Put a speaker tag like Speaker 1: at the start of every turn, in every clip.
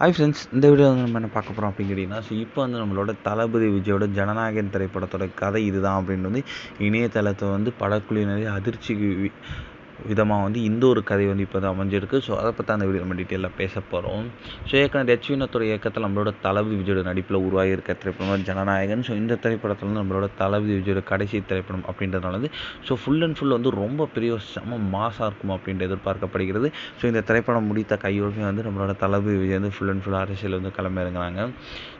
Speaker 1: Hi friends, இந்த video வந்து நம்ம என்ன பார்க்க போகிறோம் அப்படின்னு கேட்டிங்கன்னா, இப்போ வந்து நம்மளோட தளபதி விஜயோட ஜனநாயகன் திரைப்படத்தோட கதை இதுதான் அப்படின்னு வந்து இணையதளத்தை வந்து படக்குழுவினரே அதிர்ச்சிக்கு விதமாக வந்து இந்த ஒரு கதை வந்து இப்போ தான் அமைஞ்சிருக்கு. ஸோ அதை பற்றி அந்த வீடியோ நம்ம டீட்டெயிலாக பேச போகிறோம். ஸோ ஏற்கனவே வினோத்தோட இயக்கத்தில் நம்மளோட தளபதி விஜயோட நடிப்பில் உருவாகியிருக்க திரைப்படம் ஜனநாயகன். ஸோ இந்த திரைப்படத்தில் வந்து நம்மளோட தளபதி விஜயோட கடைசி திரைப்படம் அப்படின்றதுனால வந்து ஃபுல் அண்ட் ஃபுல் வந்து ரொம்ப பெரிய செம்ம மாசாக இருக்கும் அப்படின்ட்டு எதிர்பார்க்கப்படுகிறது. ஸோ இந்த திரைப்படம் முடித்த கையோடு வந்து நம்மளோட தளபதி விஜய் வந்து ஃபுல் அண்ட் ஃபுல் அரசியல் வந்து களமிறங்குறாங்க.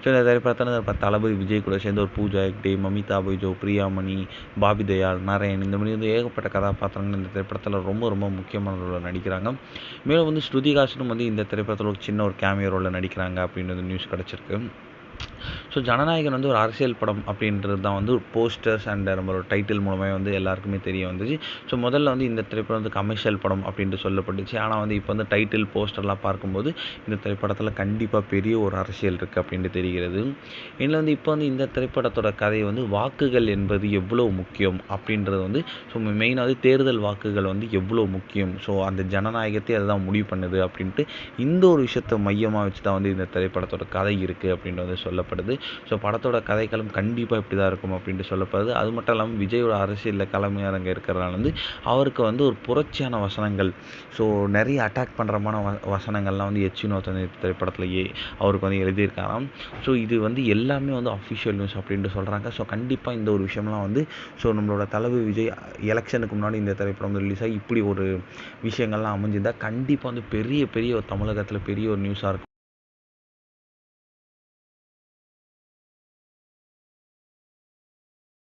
Speaker 1: ஸோ இந்த திரைப்படத்தில் தளபதி விஜய் கூட சேர்ந்து ஒரு பூஜா ஹெக்டே, மமிதா பைஜோ, பிரியாமணி, பாபி தயாள், நரேன் இந்த மாதிரி வந்து ஏகப்பட்ட கதாபாத்திரங்கள் இந்த திரைப்படத்தில் ரொம்ப ரொம்ப முக்கியமான ரோலில் நடிக்கிறாங்க. மேலும் வந்து ஸ்ருதிஹாசனும் வந்து இந்த திரைப்படத்தில் ஒரு சின்ன ஒரு கேமியோ ரோலில் நடிக்கிறாங்க அப்படின்றது நியூஸ் கிடச்சிருக்கு. ஸோ ஜனநாயகன் வந்து ஒரு அரசியல் படம் அப்படின்றது தான் வந்து போஸ்டர்ஸ் அண்ட் நம்மளோட டைட்டில் மூலமாக வந்து எல்லாருக்குமே தெரிய வந்துச்சு. ஸோ முதல்ல வந்து இந்த திரைப்படம் வந்து கமர்ஷியல் படம் அப்படின்ட்டு சொல்லப்பட்டுச்சு. ஆனால் வந்து இப்போ வந்து டைட்டில் போஸ்டர்லாம் பார்க்கும்போது இந்த திரைப்படத்தில் கண்டிப்பாக பெரிய ஒரு அரசியல் இருக்குது அப்படின்ட்டு தெரிகிறது. இதில் வந்து இப்போ வந்து இந்த திரைப்படத்தோட கதை வந்து வாக்குகள் என்பது எவ்வளோ முக்கியம் அப்படின்றது வந்து ஸோ மெயினாக வந்து தேர்தல் வாக்குகள் வந்து எவ்வளோ முக்கியம், ஸோ அந்த ஜனநாயகத்தை அதுதான் முடிவு பண்ணுது அப்படின்ட்டு இந்த ஒரு விஷயத்தை மையமாக வச்சு தான் வந்து இந்த திரைப்படத்தோட கதை இருக்குது அப்படின்ட்டு வந்து சொல்லப்படுது. ஸோ படத்தோட கதைக்களம் கண்டிப்பாக இப்படி தான் இருக்கும் அப்படின்ட்டு சொல்லப்படுது. அது மட்டும் இல்லாமல் விஜயோட அரசியலில் களமிறங்க இருக்கிறதுனால வந்து அவருக்கு வந்து ஒரு புரட்சியான வசனங்கள், ஸோ நிறைய அட்டாக் பண்ணுறமான வசனங்கள்லாம் வந்து வினோத் திரைப்படத்திலேயே அவருக்கு வந்து எழுதியிருக்காராம். ஸோ இது வந்து எல்லாமே வந்து அஃபிஷியல் நியூஸ் அப்படின்ட்டு சொல்கிறாங்க. ஸோ கண்டிப்பாக இந்த ஒரு விஷயம்லாம் வந்து ஸோ நம்மளோட தளபதி விஜய் எலெக்ஷனுக்கு முன்னாடி இந்த திரைப்படம் வந்து ரிலீஸ் ஆகி இப்படி ஒரு விஷயங்கள்லாம் அமைஞ்சிருந்தால் கண்டிப்பாக வந்து பெரிய பெரிய தமிழகத்தில் பெரிய ஒரு நியூஸாக இருக்கும்.